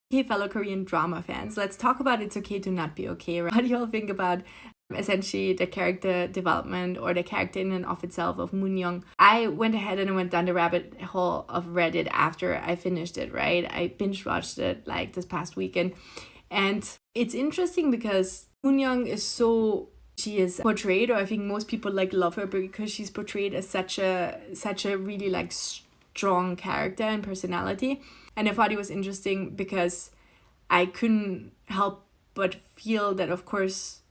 Hey, fellow Korean drama fans, let's talk about It's Okay to Not Be Okay. How do you all think about essentially the character development or the character in and of itself of Moon Young? I went ahead and I went down the rabbit hole of Reddit after I finished it, right? I binge watched it like this past weekend. And it's interesting because Moon Young is she is portrayed, or I think most people like love her because she's portrayed as such a really like strong character and personality. And I thought it was interesting because I couldn't help but feel that, of course,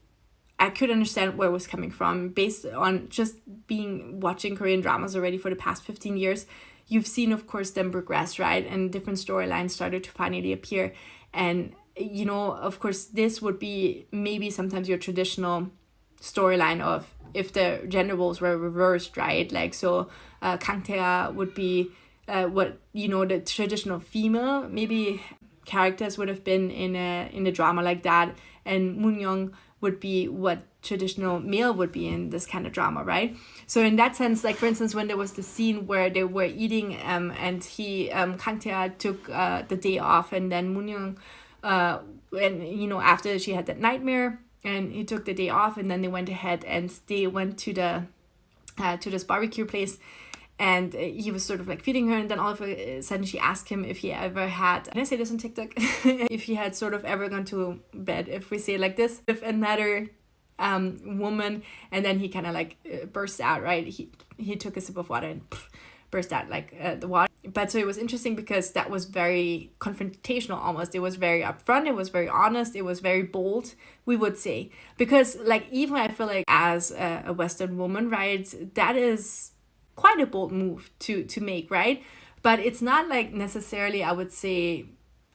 I could understand where it was coming from based on just watching Korean dramas already for the past 15 years. You've seen, of course, them progress, right? And different storylines started to finally appear. And, you know, of course, this would be maybe sometimes your traditional storyline of if the gender roles were reversed, right? Like, so Kang Tae would be the traditional female maybe characters would have been in a drama like that, and Moon Young would be what traditional male would be in this kind of drama, right? So in that sense, like for instance, when there was the scene where they were eating and Kang Tae took the day off, and then Moon Young after she had that nightmare and he took the day off, and then they went ahead and they went to this barbecue place, and he was sort of like feeding her, and then all of a sudden she asked him if he ever had, can I say this on TikTok? If he had sort of ever gone to bed, if we say it like this, with another woman, and then he kind of like burst out, right? He took a sip of water and burst out like the water. But so it was interesting because that was very confrontational almost. It was very upfront, it was very honest, it was very bold, we would say. Because like even I feel like as a Western woman, right, that is quite a bold move to make, right? But it's not like necessarily, I would say,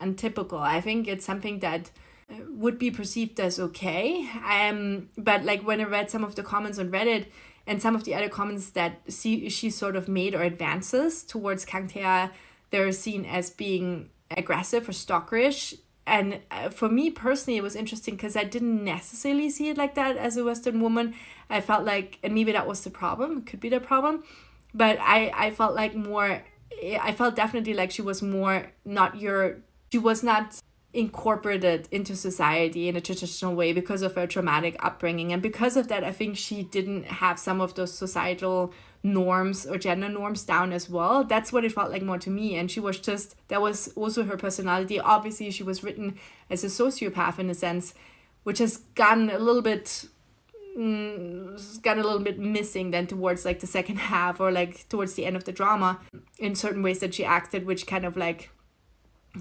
untypical. I think it's something that would be perceived as okay. But like when I read some of the comments on Reddit and some of the other comments that she sort of made or advances towards Kang Tae, they're seen as being aggressive or stalkerish. And for me personally, it was interesting because I didn't necessarily see it like that as a Western woman. I felt like, and maybe that was the problem, it could be the problem, but I felt like I felt definitely like she was not incorporated into society in a traditional way because of her traumatic upbringing. And because of that, I think she didn't have some of those societal norms or gender norms down as well. That's what it felt like more to me. And that was also her personality. Obviously, she was written as a sociopath in a sense, which has gotten a little bit missing then towards like the second half or like towards the end of the drama in certain ways that she acted, which kind of like,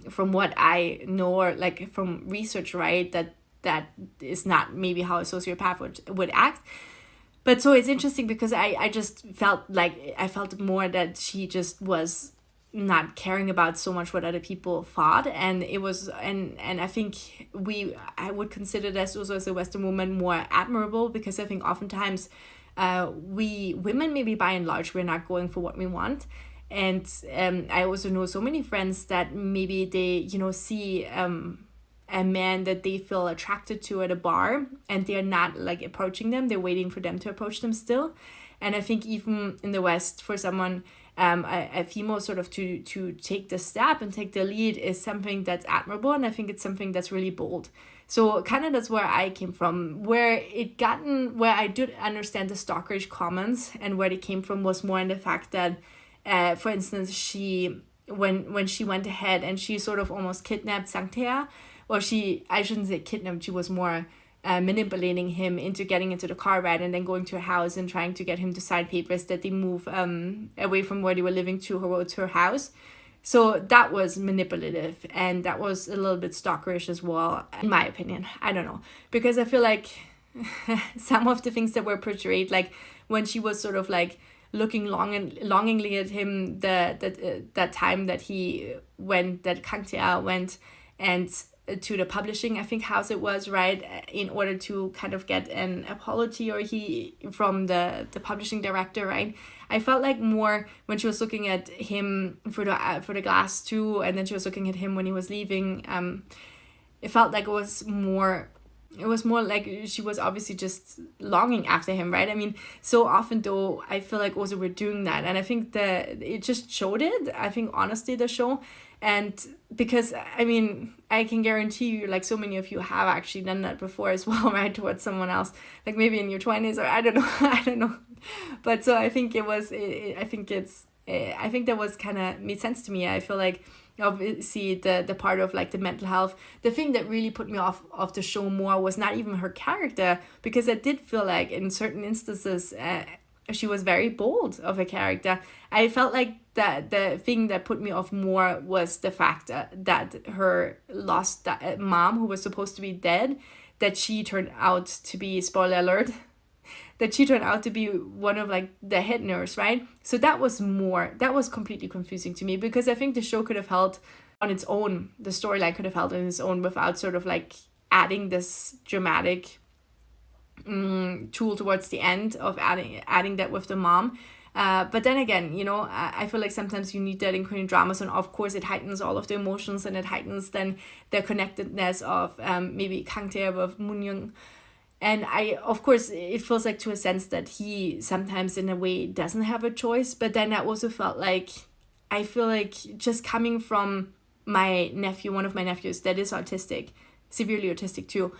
from what I know or like from research, right, that is not maybe how a sociopath would act. But so it's interesting because I just felt more that she just was not caring about so much what other people thought, and it was and I think I would consider this also as a Western woman more admirable, because I think oftentimes we women, maybe by and large, we're not going for what we want. And I also know so many friends that maybe they see a man that they feel attracted to at a bar, and they're not like approaching them, they're waiting for them to approach them still. And I think even in the West, for someone a female sort of to take the step and take the lead is something that's admirable, and I think it's something that's really bold. So kind of that's where I came from. Where I did understand the stalkerish comments, and where they came from was more in the fact that for instance, when she went ahead and she sort of almost kidnapped Sang Tae, or I shouldn't say kidnapped, she was more manipulating him into getting into the car ride and then going to her house and trying to get him to sign papers that they move away from where they were living to her house. So that was manipulative, and that was a little bit stalkerish as well, in my opinion. I don't know, because I feel like some of the things that were portrayed, like when she was sort of like looking longingly at him that time that Kang Tae went and to the publishing, I think, house it was, right, in order to kind of get an apology from the publishing director, right? I felt like more when she was looking at him for the glass too, and then she was looking at him when he was leaving, it felt like it was more it was more like she was obviously just longing after him, right? I mean, so often though, I feel like also we're doing that, and I think that it just showed it. I think honestly, the show, and because I mean, I can guarantee you, like so many of you have actually done that before as well, right? Towards someone else, like maybe in your 20s, or I don't know, I don't know, but so I think it was. I think it's. I think that was kind of made sense to me. I feel like obviously the part of like the mental health, the thing that really put me off of the show more was not even her character, because I did feel like in certain instances she was very bold of a character. I felt like that the thing that put me off more was the fact that her lost mom, who was supposed to be dead, that she turned out to be, spoiler alert, that she turned out to be one of like the head nurse, right? So that was completely confusing to me, because I think the show could have held on its own, the storyline could have held on its own without sort of like adding this dramatic tool towards the end of adding that with the mom. But then again, you know, I feel like sometimes you need that in Korean dramas, and of course it heightens all of the emotions, and it heightens then the connectedness of maybe Kang Tae with Moon Young. And of course, it feels like to a sense that he sometimes in a way doesn't have a choice. But then I also felt like, I feel like just coming from my nephew, one of my nephews that is autistic, severely autistic too,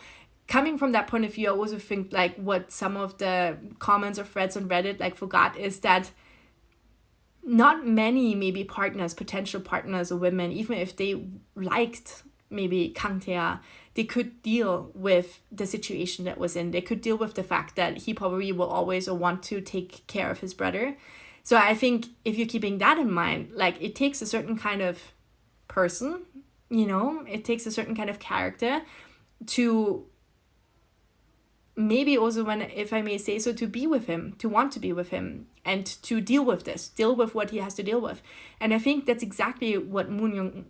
coming from that point of view, I also think like what some of the comments or threads on Reddit like forgot is that not many maybe partners, potential partners or women, even if they liked maybe Kang Tae, they could deal with the situation that was in. They could deal with the fact that he probably will always want to take care of his brother. So I think if you're keeping that in mind, like it takes a certain kind of person, you know, it takes a certain kind of character to maybe also, when, if I may say so, to be with him, to want to be with him, and to deal with what he has to deal with. And I think that's exactly what Moon Young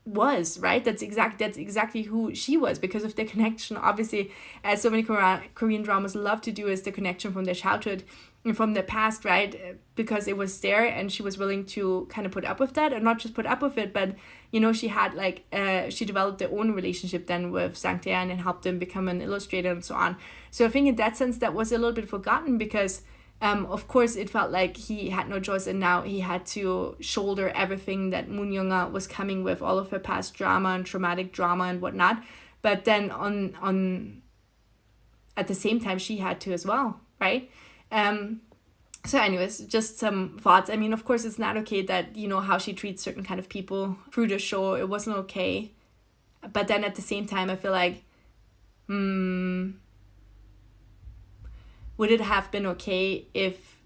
was, right? That's exactly who she was, because of the connection, obviously, as so many Korean dramas love to do, is the connection from their childhood and from the past, right? Because it was there, and she was willing to kind of put up with that, and not just put up with it, but you know, she had like she developed their own relationship then with Sang Tae-an and helped him become an illustrator and so on. So I think in that sense that was a little bit forgotten, because of course, it felt like he had no choice, and now he had to shoulder everything that Moon Young was coming with, all of her past drama and traumatic drama and whatnot. But then on at the same time, she had to as well, right? So anyways, just some thoughts. I mean, of course, it's not okay that, you know, how she treats certain kind of people through the show. It wasn't okay. But then at the same time, I feel like, would it have been okay if,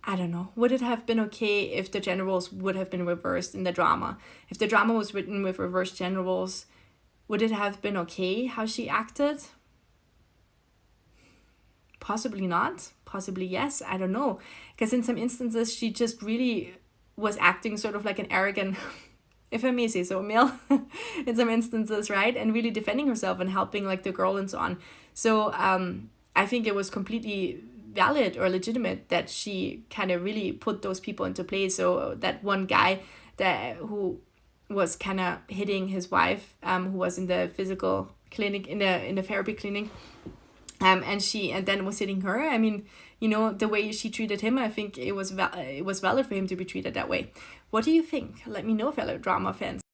I don't know, would it have been okay if the gender roles would have been reversed in the drama? If the drama was written with reversed gender roles, would it have been okay how she acted? Possibly not. Possibly yes. I don't know. Because in some instances, she just really was acting sort of like an arrogant, if I may say so, male in some instances, right? And really defending herself and helping like the girl and so on. So I think it was completely valid or legitimate that she kind of really put those people into place. So that one guy who was kind of hitting his wife, who was in the physical clinic, in the therapy clinic, and then was hitting her. I mean, you know, the way she treated him, I think it was valid for him to be treated that way. What do you think? Let me know, fellow drama fans.